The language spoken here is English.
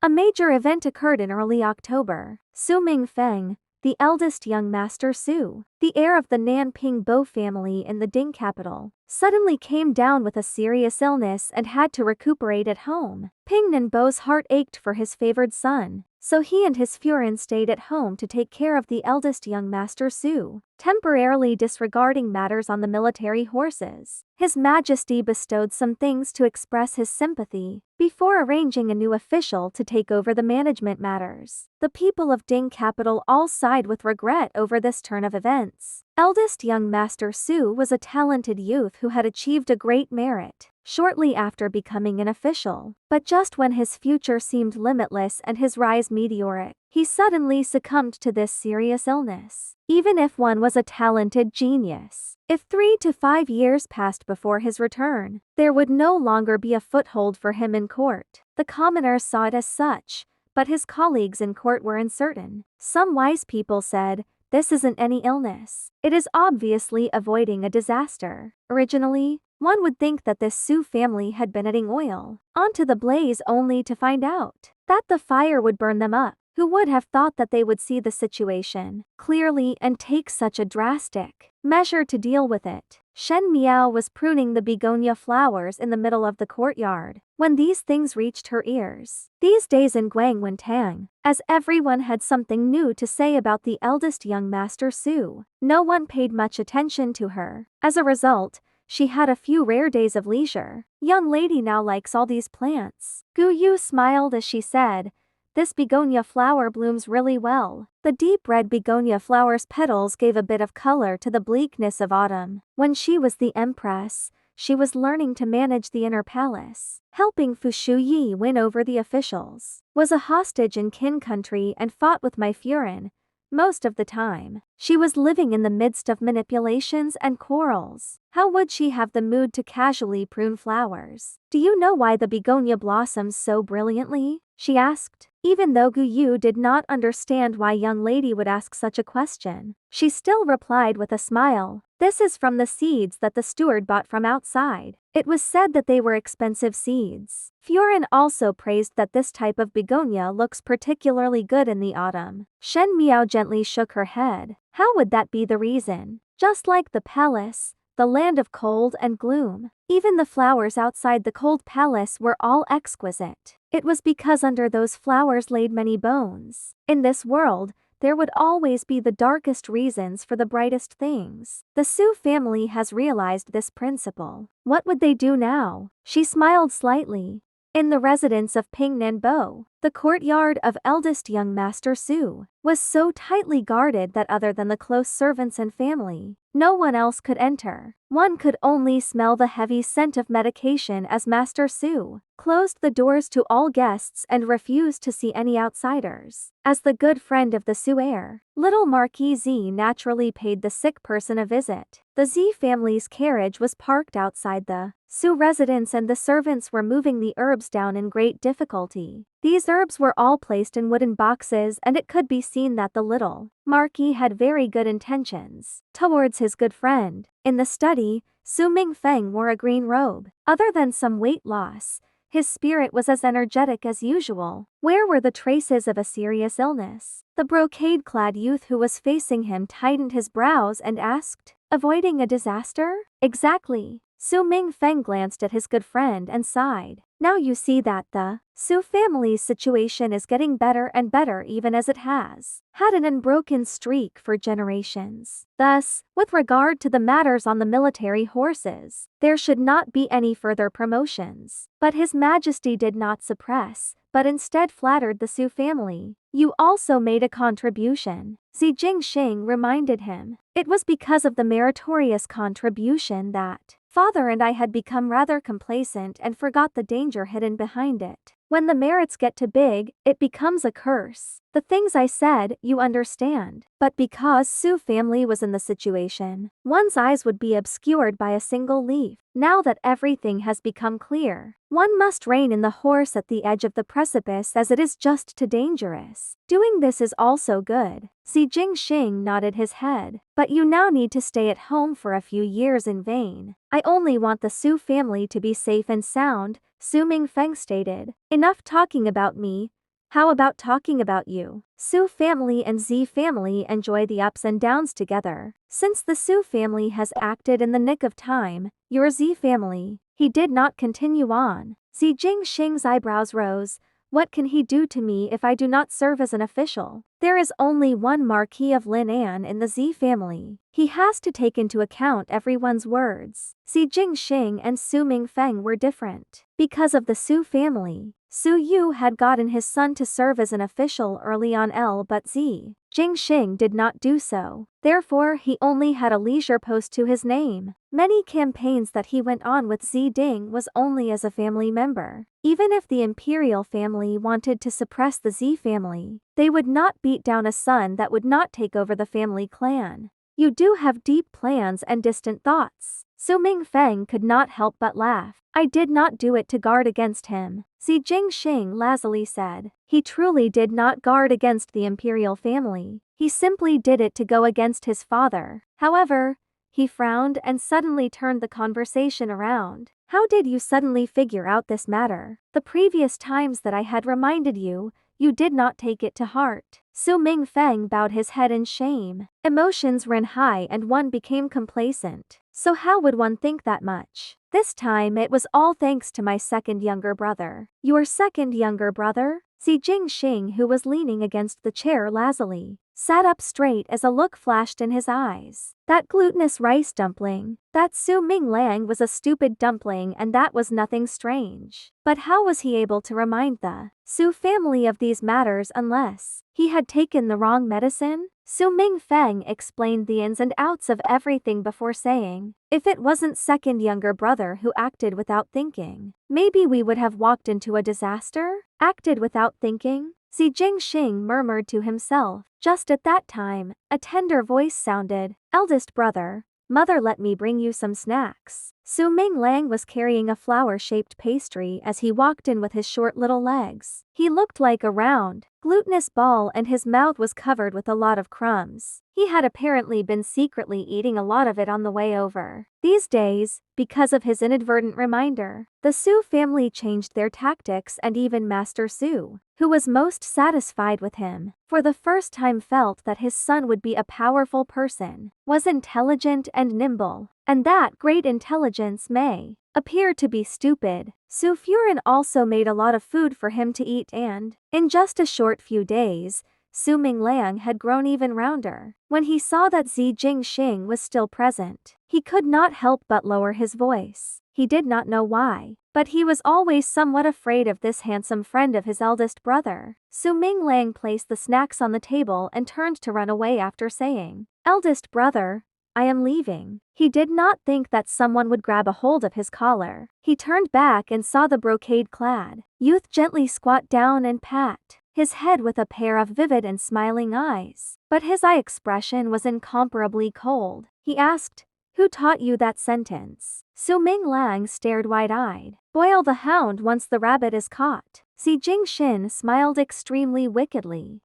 A major event occurred in early October. Su Mingfeng, the eldest young master Su, the heir of the Nanping Bo family in the Ding capital, suddenly came down with a serious illness and had to recuperate at home. Ping Nanbo's heart ached for his favored son, so he and his Furin stayed at home to take care of the eldest young master Su, temporarily disregarding matters on the military horses. His Majesty bestowed some things to express his sympathy, before arranging a new official to take over the management matters. The people of Ding capital all sighed with regret over this turn of events. Eldest young master Su was a talented youth who had achieved a great merit shortly after becoming an official, but just when his future seemed limitless and his rise meteoric, he suddenly succumbed to this serious illness. Even if one was a talented genius, if 3 to 5 years passed before his return, there would no longer be a foothold for him in court. The commoners saw it as such, but his colleagues in court were uncertain. Some wise people said, "This isn't any illness. It is obviously avoiding a disaster." Originally, one would think that this Su family had been adding oil onto the blaze only to find out that the fire would burn them up. Who would have thought that they would see the situation clearly and take such a drastic measure to deal with it? Shen Miao was pruning the begonia flowers in the middle of the courtyard when these things reached her ears. These days in Guangwantang, as everyone had something new to say about the eldest young master Su, no one paid much attention to her. As a result, she had a few rare days of leisure. Young lady now likes all these plants. Gu Yu smiled as she said, "This begonia flower blooms really well." The deep red begonia flower's petals gave a bit of color to the bleakness of autumn. When she was the Empress, she was learning to manage the inner palace, helping Fu Shuyi win over the officials, was a hostage in Qin country and fought with my Furin. Most of the time, she was living in the midst of manipulations and quarrels. How would she have the mood to casually prune flowers? "Do you know why the begonia blossoms so brilliantly?" she asked. Even though Gu Yu did not understand why young lady would ask such a question, she still replied with a smile, "This is from the seeds that the steward bought from outside. It was said that they were expensive seeds." Furin also praised that this type of begonia looks particularly good in the autumn. Shen Miao gently shook her head. How would that be the reason? Just like the palace, the land of cold and gloom, even the flowers outside the cold palace were all exquisite. It was because under those flowers laid many bones. In this world, there would always be the darkest reasons for the brightest things. The Su family has realized this principle. What would they do now? She smiled slightly. In the residence of Ping Nanbo, the courtyard of eldest young master Su was so tightly guarded that other than the close servants and family, no one else could enter. One could only smell the heavy scent of medication as Master Su closed the doors to all guests and refused to see any outsiders. As the good friend of the Su heir, little Marquis Z naturally paid the sick person a visit. The Z family's carriage was parked outside the Su residence and the servants were moving the herbs down in great difficulty. These herbs were all placed in wooden boxes and it could be seen that the little Marquis had very good intentions towards his good friend. In the study, Su Mingfeng wore a green robe. Other than some weight loss, his spirit was as energetic as usual. Where were the traces of a serious illness? The brocade-clad youth who was facing him tightened his brows and asked, "Avoiding a disaster?" "Exactly." Su Mingfeng glanced at his good friend and sighed. "Now you see that the Su family's situation is getting better and better even as it has had an unbroken streak for generations. Thus, with regard to the matters on the military horses, there should not be any further promotions." But His Majesty did not suppress, but instead flattered the Su family. "You also made a contribution," Xi Jingxing reminded him. "It was because of the meritorious contribution that Father and I had become rather complacent and forgot the danger hidden behind it. When the merits get too big, it becomes a curse. The things I said, you understand." But because Su family was in the situation, one's eyes would be obscured by a single leaf. Now that everything has become clear, one must rein in the horse at the edge of the precipice as it is just too dangerous. Doing this is also good. Xi Jingxing nodded his head. "But you now need to stay at home for a few years in vain. I only want the Su family to be safe and sound," Su Mingfeng stated. "Enough talking about me. How about talking about you? Su family and Z family enjoy the ups and downs together. Since the Su family has acted in the nick of time, your Z family, he did not continue on. Zi Jingxing's eyebrows rose. What can he do to me if I do not serve as an official? There is only one Marquis of Linan in the Z family. He has to take into account everyone's words. Zi Jingxing and Su Mingfeng were different. Because of the Su family, Su Yu had gotten his son to serve as an official early on, but Zi Jingxing did not do so. Therefore, he only had a leisure post to his name. Many campaigns that he went on with Zi Ding was only as a family member. Even if the Imperial family wanted to suppress the Z family, they would not beat down a son that would not take over the family clan. You do have deep plans and distant thoughts. Su Mingfeng could not help but laugh. I did not do it to guard against him, Zi Jingxing lazily said. He truly did not guard against the Imperial family. He simply did it to go against his father. However, he frowned and suddenly turned the conversation around. How did you suddenly figure out this matter? The previous times that I had reminded you, you did not take it to heart. Su Mingfeng bowed his head in shame. Emotions ran high and one became complacent. So how would one think that much? This time it was all thanks to my second younger brother. Your second younger brother? Zi Jingxing, who was leaning against the chair lazily, sat up straight as a look flashed in his eyes. That glutinous rice dumpling, that Su Minglang was a stupid dumpling and that was nothing strange. But how was he able to remind the Su family of these matters unless he had taken the wrong medicine? Su Mingfeng explained the ins and outs of everything before saying, if it wasn't second younger brother who acted without thinking, maybe we would have walked into a disaster? Acted without thinking? Zi Jingxing murmured to himself. Just at that time, a tender voice sounded, eldest brother, mother, let me bring you some snacks. Su Minglang was carrying a flower-shaped pastry as he walked in with his short little legs. He looked like a round, glutinous ball and his mouth was covered with a lot of crumbs. He had apparently been secretly eating a lot of it on the way over. These days, because of his inadvertent reminder, the Su family changed their tactics and even Master Su, who was most satisfied with him, for the first time felt that his son would be a powerful person, was intelligent and nimble, and that great intelligence may appear to be stupid. Su Furin also made a lot of food for him to eat and, in just a short few days, Su Minglang had grown even rounder. When he saw that Zi Jingxing was still present, he could not help but lower his voice. He did not know why, but he was always somewhat afraid of this handsome friend of his eldest brother. Su Minglang placed the snacks on the table and turned to run away after saying, eldest brother, I am leaving. He did not think that someone would grab a hold of his collar. He turned back and saw the brocade-clad youth gently squat down and pat his head with a pair of vivid and smiling eyes. But his eye expression was incomparably cold. He asked, who taught you that sentence? Su Minglang stared wide-eyed. Boil the hound once the rabbit is caught. Zi Jingxin smiled extremely wickedly.